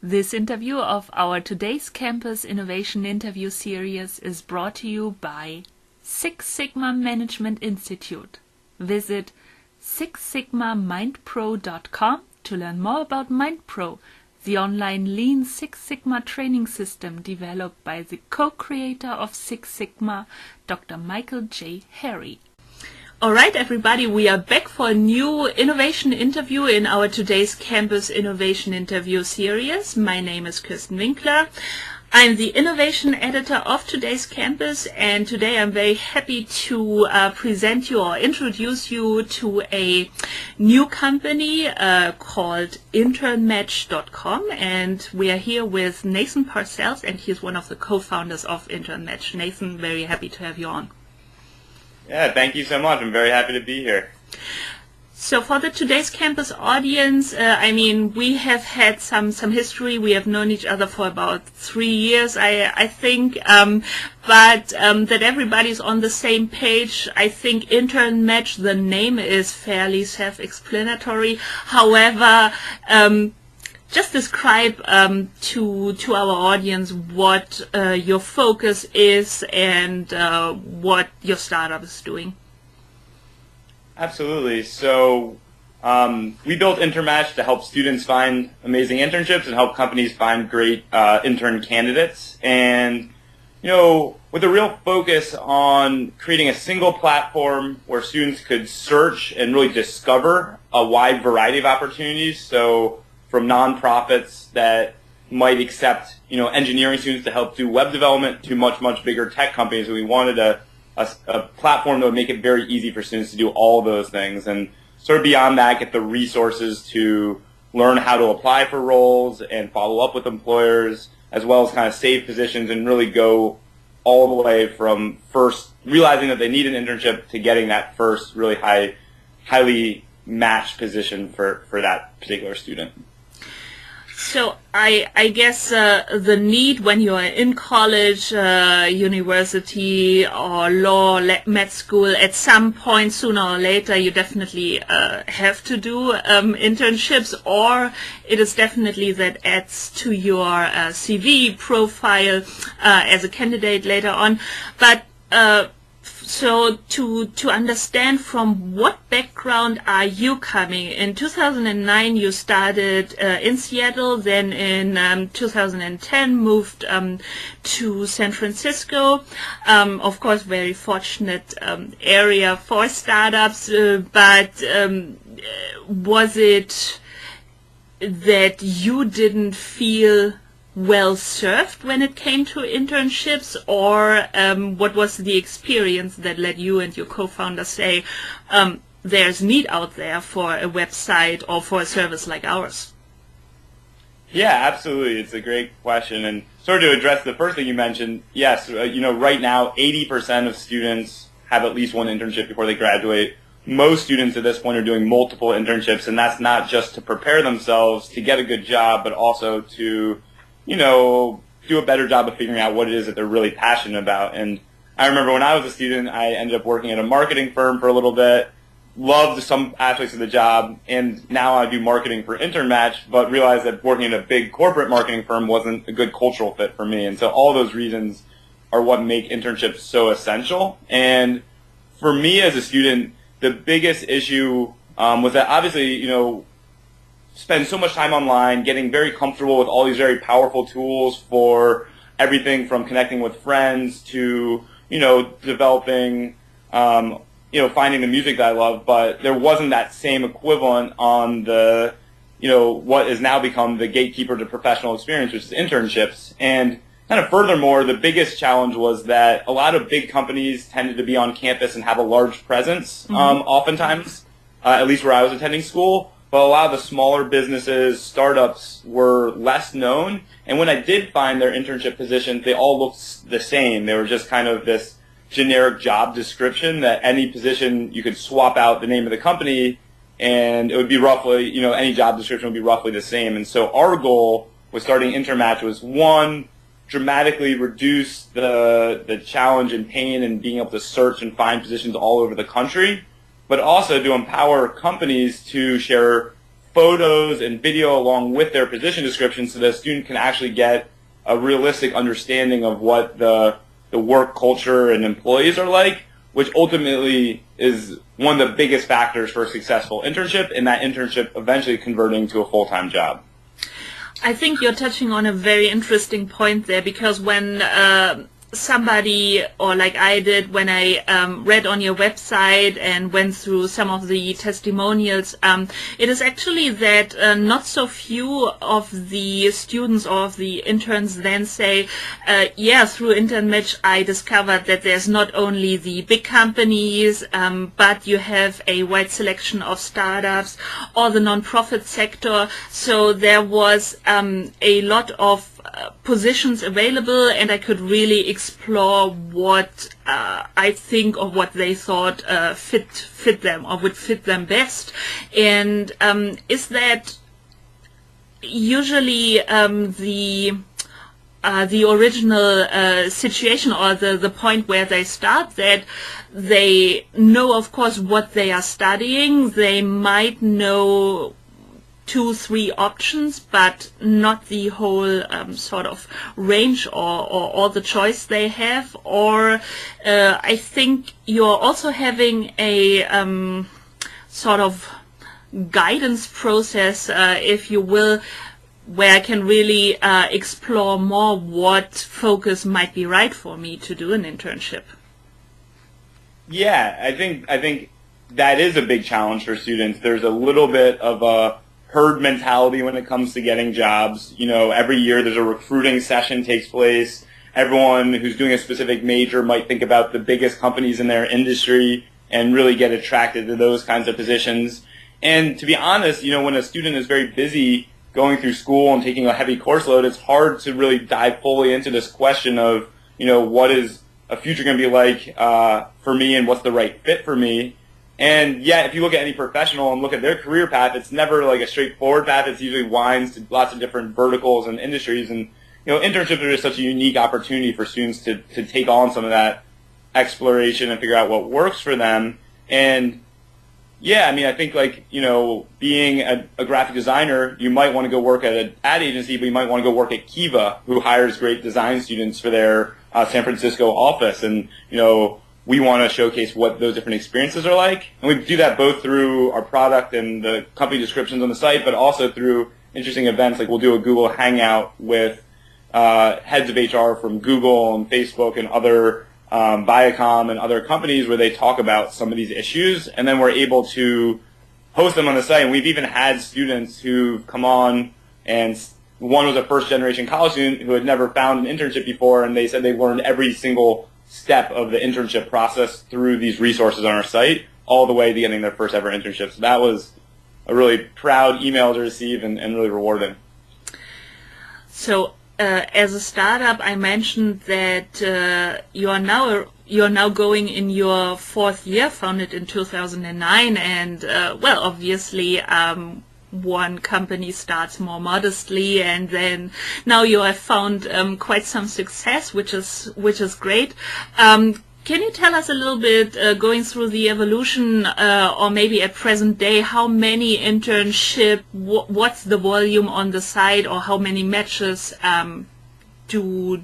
This interview of our Today's Campus Innovation Interview Series is brought to you by Six Sigma Management Institute. Visit sixsigmamindpro.com to learn more about MindPro, the online Lean Six Sigma training system developed by the co-creator of Six Sigma, Dr. Michael J. Harry. All right, everybody, we are back for a new innovation interview in our Today's Campus Innovation Interview Series. My name is Kirsten Winkler. I'm the innovation editor of Today's Campus, and today I'm very happy to present you or introduce you to a new company called InternMatch.com, and we are here with Nathan Parcells, and he's one of the co-founders of InternMatch. Nathan, very happy to have you on. Yeah, thank you so much. I'm very happy to be here. So for the Today's Campus audience, we have had some history. We have known each other for about 3 years, I think, but that everybody's on the same page. I think InternMatch, the name is fairly self-explanatory. However, just describe to our audience what your focus is and what your startup is doing. Absolutely. So we built InternMatch to help students find amazing internships and help companies find great intern candidates. And, with a real focus on creating a single platform where students could search and really discover a wide variety of opportunities. So from nonprofits that might accept, engineering students to help do web development to much, much bigger tech companies. And we wanted a platform that would make it very easy for students to do all those things. And sort of beyond that, get the resources to learn how to apply for roles and follow up with employers, as well as kind of save positions and really go all the way from first realizing that they need an internship to getting that first really highly matched position for that particular student. So I guess the need when you are in college, university, or law, med school, at some point, sooner or later, you definitely have to do internships, or it is definitely that adds to your CV profile as a candidate later on. But so to understand from what background are you coming? In 2009 you started in Seattle, then in 2010 moved to San Francisco. Of course, very fortunate area for startups, but was it that you didn't feel well served when it came to internships, or what was the experience that led you and your co-founder say there's need out there for a website or for a service like ours? Yeah, absolutely. It's a great question. And sort of to address the first thing you mentioned, yes, right now 80% of students have at least one internship before they graduate. Most students at this point are doing multiple internships, and that's not just to prepare themselves to get a good job, but also to do a better job of figuring out what it is that they're really passionate about. And I remember when I was a student, I ended up working at a marketing firm for a little bit, loved some aspects of the job, and now I do marketing for InternMatch, but realized that working at a big corporate marketing firm wasn't a good cultural fit for me. And so all those reasons are what make internships so essential. And for me as a student, the biggest issue was that obviously, spend so much time online, getting very comfortable with all these very powerful tools for everything from connecting with friends to, developing, finding the music that I love, but there wasn't that same equivalent on the, what has now become the gatekeeper to professional experience, which is internships. And kind of furthermore, the biggest challenge was that a lot of big companies tended to be on campus and have a large presence, oftentimes, at least where I was attending school. But a lot of the smaller businesses, startups, were less known. And when I did find their internship positions, they all looked the same. They were just kind of this generic job description that any position, you could swap out the name of the company, and it would be roughly, any job description would be roughly the same. And so our goal with starting InternMatch was, one, dramatically reduce the challenge and pain in being able to search and find positions all over the country, but also to empower companies to share photos and video along with their position description so that a student can actually get a realistic understanding of what the work culture and employees are like, which ultimately is one of the biggest factors for a successful internship, and that internship eventually converting to a full-time job. I think you're touching on a very interesting point there, because when somebody, or like I did, when I read on your website and went through some of the testimonials, it is actually that not so few of the students or of the interns then say, yeah, through InternMatch I discovered that there's not only the big companies, but you have a wide selection of startups or the non-profit sector. So there was a lot of positions available, and I could really explore what I think, or what they thought fit them, or would fit them best. And is that usually the original situation, or the point where they start, that they know, of course, what they are studying. They might know 2-3 options, but not the whole sort of range or all the choice they have. Or I think you're also having a sort of guidance process, if you will, where I can really explore more what focus might be right for me to do an internship. Yeah, I think that is a big challenge for students. There's a little bit of a herd mentality when it comes to getting jobs. You know, every year there's a recruiting session takes place. Everyone who's doing a specific major might think about the biggest companies in their industry and really get attracted to those kinds of positions. And to be honest, you know, when a student is very busy going through school and taking a heavy course load, it's hard to really dive fully into this question of, you know, what is a future going to be like for me, and what's the right fit for me. And yeah, if you look at any professional and look at their career path, it's never like a straightforward path. It's usually winds to lots of different verticals and industries. And, you know, internships are just such a unique opportunity for students to take on some of that exploration and figure out what works for them. And yeah, I mean, I think, like, you know, being a graphic designer, you might want to go work at an ad agency, but you might want to go work at Kiva, who hires great design students for their San Francisco office. And, you know, we want to showcase what those different experiences are like. And we do that both through our product and the company descriptions on the site, but also through interesting events. Like, we'll do a Google Hangout with heads of HR from Google and Facebook and other Viacom and other companies, where they talk about some of these issues, and then we're able to post them on the site. And we've even had students who've come on, and one was a first-generation college student who had never found an internship before, and they said they learned every single step of the internship process through these resources on our site, all the way to getting their first ever internship. So that was a really proud email to receive, and really rewarding. So as a startup, I mentioned that you're now going in your 4th year, founded in 2009, and well, obviously one company starts more modestly, and then now you have found quite some success, which is great. Can you tell us a little bit, going through the evolution, or maybe at present day, how many internship, what's the volume on the site, or how many matches do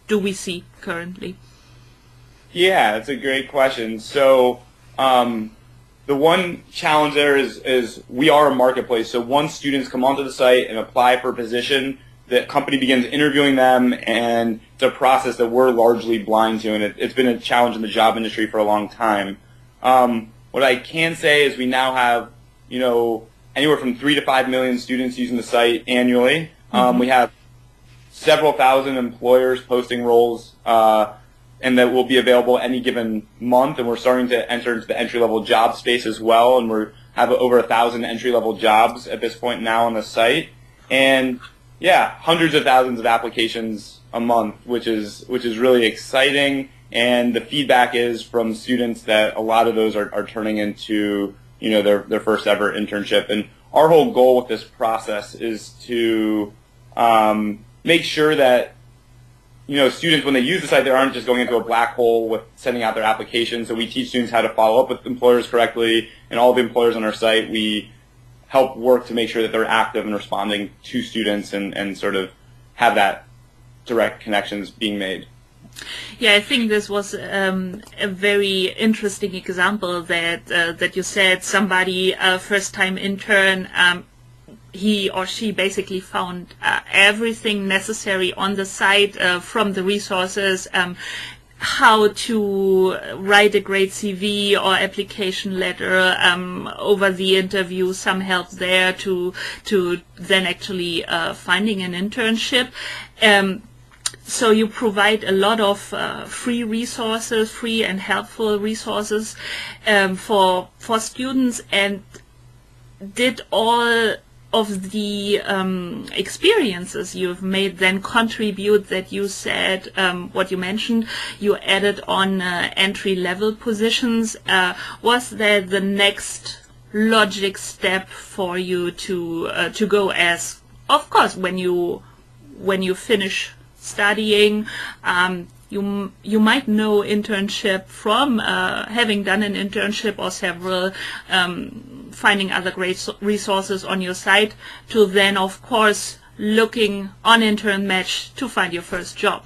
we see currently? Yeah, that's a great question. So the one challenge there is we are a marketplace. So once students come onto the site and apply for a position, the company begins interviewing them, and it's a process that we're largely blind to, and it's been a challenge in the job industry for a long time. What I can say is we now have, you know, anywhere from 3 to 5 million students using the site annually. We have several thousand employers posting roles, and that will be available any given month, and we're starting to enter into the entry-level job space as well, and we have over 1,000 entry-level jobs at this point now on the site. And yeah, hundreds of thousands of applications a month, which is really exciting. And the feedback is from students that a lot of those are turning into, you know, their first ever internship. And our whole goal with this process is to make sure that, you know, students, when they use the site, they aren't just going into a black hole with sending out their applications. So we teach students how to follow up with employers correctly, and all the employers on our site, we help work to make sure that they're active and responding to students and sort of have that direct connections being made. Yeah, I think this was a very interesting example that you said somebody, first-time intern, he or she basically found everything necessary on the site from the resources, how to write a great CV or application letter, over the interview, some help there to then actually finding an internship. So you provide a lot of free resources, free and helpful resources for students. And did all of the experiences you've made then contribute that you said, what you mentioned, you added on entry-level positions? Was that the next logic step for you to go as, of course, when you finish studying, you might know internship from having done an internship or several, finding other great resources on your site, to then, of course, looking on InternMatch to find your first job.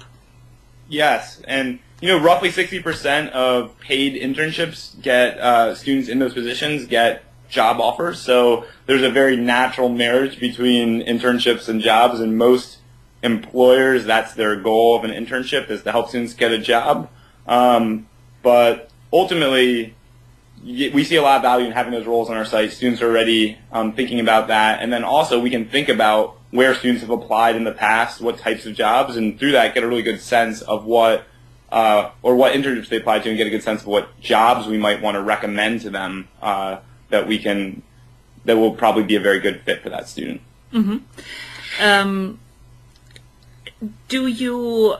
Yes, and roughly 60% of paid internships get students in those positions get job offers. So there's a very natural marriage between internships and jobs, and most employers, that's their goal of an internship, is to help students get a job. But ultimately, we see a lot of value in having those roles on our site. Students are already thinking about that. And then also we can think about where students have applied in the past, what types of jobs, and through that get a really good sense of what internships they applied to, and get a good sense of what jobs we might want to recommend to them that will probably be a very good fit for that student. Mm-hmm. Do you,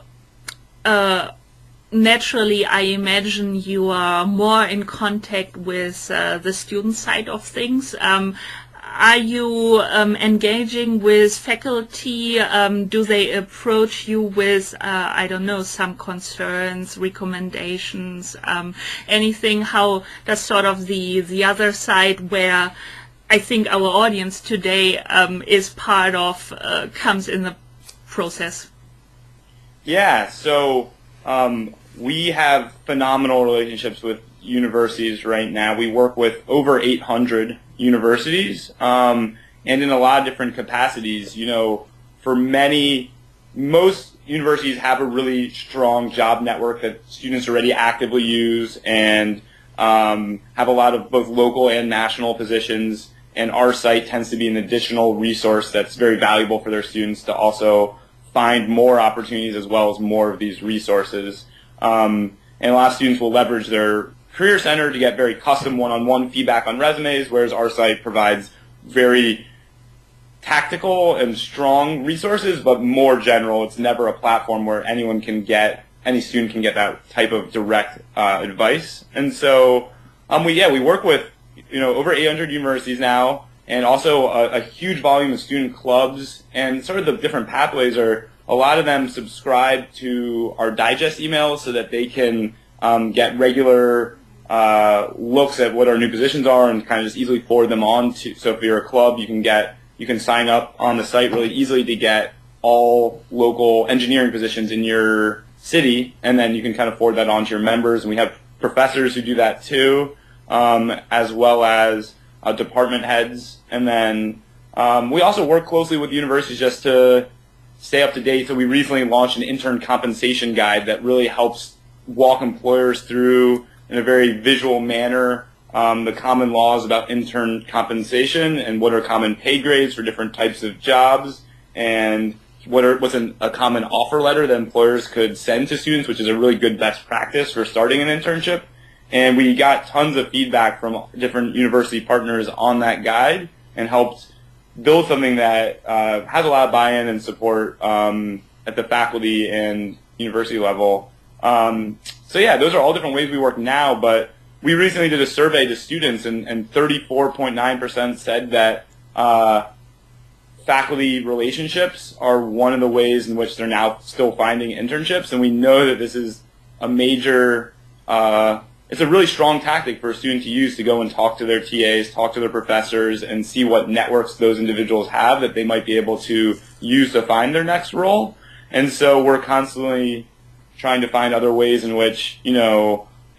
naturally, I imagine you are more in contact with the student side of things. Are you engaging with faculty? Do they approach you with, I don't know, some concerns, recommendations, anything? How does sort of the other side, where I think our audience today is part of, comes in the process? Yeah, so we have phenomenal relationships with universities right now. We work with over 800 universities, and in a lot of different capacities. Most universities have a really strong job network that students already actively use, and have a lot of both local and national positions. And our site tends to be an additional resource that's very valuable for their students to also find more opportunities as well as more of these resources. And a lot of students will leverage their Career Center to get very custom one-on-one feedback on resumes, whereas our site provides very tactical and strong resources, but more general. It's never a platform where any student can get that type of direct advice. And so we work with over 800 universities now, and also a huge volume of student clubs. And sort of the different pathways are, a lot of them subscribe to our digest emails so that they can get regular looks at what our new positions are and kind of just easily forward them on to. So if you're a club, you can sign up on the site really easily to get all local engineering positions in your city, and then you can kind of forward that on to your members. And we have professors who do that too, as well as department heads. And then we also work closely with universities just to stay up to date. So we recently launched an intern compensation guide that really helps walk employers through, in a very visual manner, the common laws about intern compensation and what are common pay grades for different types of jobs, and what's a common offer letter that employers could send to students, which is a really good best practice for starting an internship. And we got tons of feedback from different university partners on that guide, and helped build something that has a lot of buy-in and support at the faculty and university level. So yeah, those are all different ways we work now, but we recently did a survey to students, and 34.9% said that faculty relationships are one of the ways in which they're now still finding internships. And we know that this is a major it's a really strong tactic for a student to use to go and talk to their TAs, talk to their professors, and see what networks those individuals have that they might be able to use to find their next role. And so we're constantly trying to find other ways in which,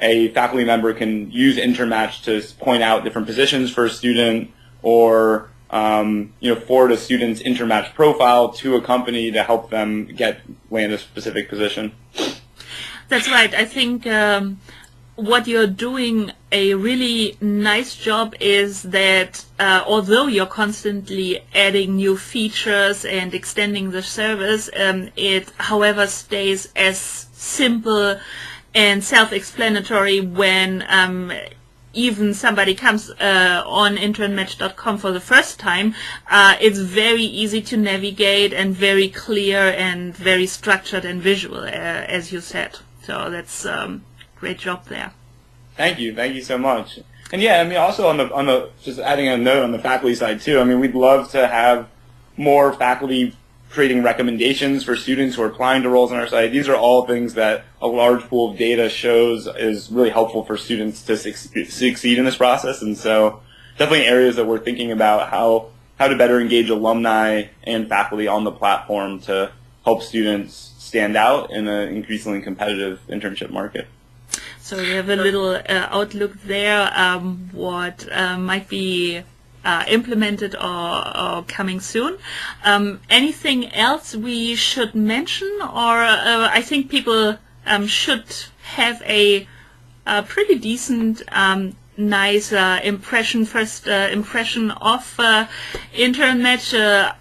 a faculty member can use InternMatch to point out different positions for a student, or forward a student's InternMatch profile to a company to help them land a specific position. That's right. I think what you're doing a really nice job is that although you're constantly adding new features and extending the service, it, however, stays as simple and self-explanatory when even somebody comes on internmatch.com for the first time. It's very easy to navigate and very clear and very structured and visual, as you said. So that's great job there. Thank you so much. And yeah, also on the just adding a note on the faculty side too. We'd love to have more faculty creating recommendations for students who are applying to roles on our site. These are all things that a large pool of data shows is really helpful for students to succeed in this process. And so definitely areas that we're thinking about how to better engage alumni and faculty on the platform to help students stand out in an increasingly competitive internship market. So we have a little outlook there, what might be implemented or coming soon. Anything else we should mention, or I think people should have a pretty decent, nice first impression of InternMatch.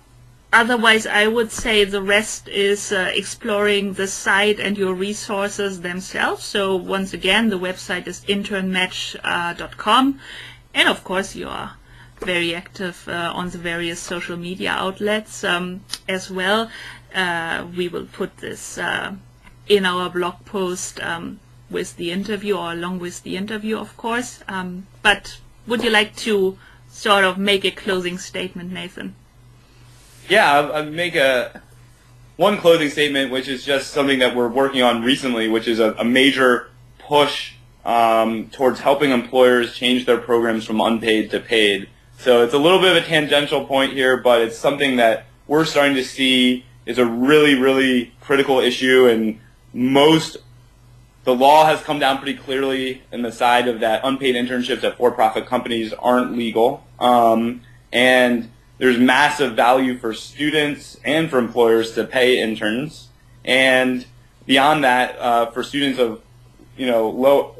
Otherwise, I would say the rest is exploring the site and your resources themselves. So once again, the website is internmatch.com, and of course you are very active on the various social media outlets as well. We will put this in our blog post with the interview, or along with the interview, of course. But would you like to sort of make a closing statement, Nathan? Yeah, I'll make one closing statement, which is just something that we're working on recently, which is a major push towards helping employers change their programs from unpaid to paid. So it's a little bit of a tangential point here, but it's something that we're starting to see is a really, really critical issue, and the law has come down pretty clearly in the side of that unpaid internships at for-profit companies aren't legal. And there's massive value for students and for employers to pay interns. And beyond that, for students of, who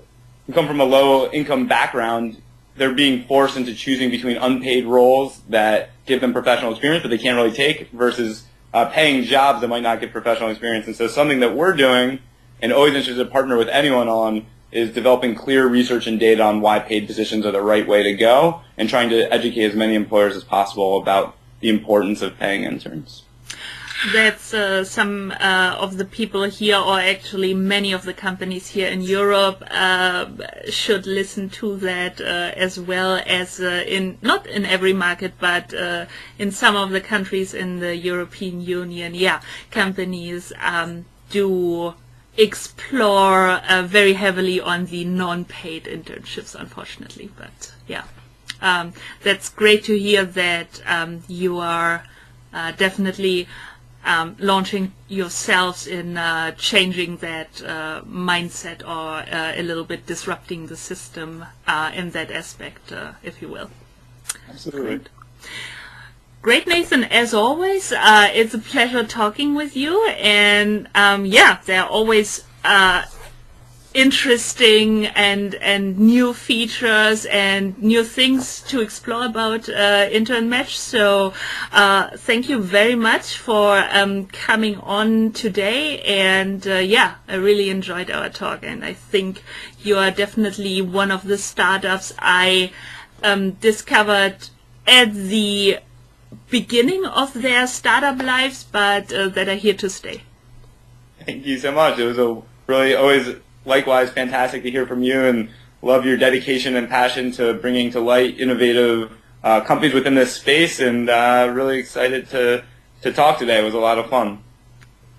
come from a low income background, they're being forced into choosing between unpaid roles that give them professional experience, but they can't really take, versus paying jobs that might not give professional experience. And so something that we're doing, and always interested to partner with anyone on, is developing clear research and data on why paid positions are the right way to go, and trying to educate as many employers as possible about the importance of paying interns. That's some of the people here, or actually many of the companies here in Europe, should listen to that as well, as not in every market, but in some of the countries in the European Union. Yeah, companies do explore very heavily on the non-paid internships, unfortunately. But yeah, that's great to hear that you are definitely launching yourselves in changing that mindset, or a little bit disrupting the system in that aspect, if you will. Absolutely. Great, Nathan, as always. It's a pleasure talking with you, and there are always interesting and new features and new things to explore about InternMatch. So thank you very much for coming on today, and I really enjoyed our talk, and I think you are definitely one of the startups I discovered at the beginning of their startup lives, but that are here to stay. Thank you so much. It was really always likewise fantastic to hear from you, and love your dedication and passion to bringing to light innovative companies within this space, and really excited to talk today. It was a lot of fun.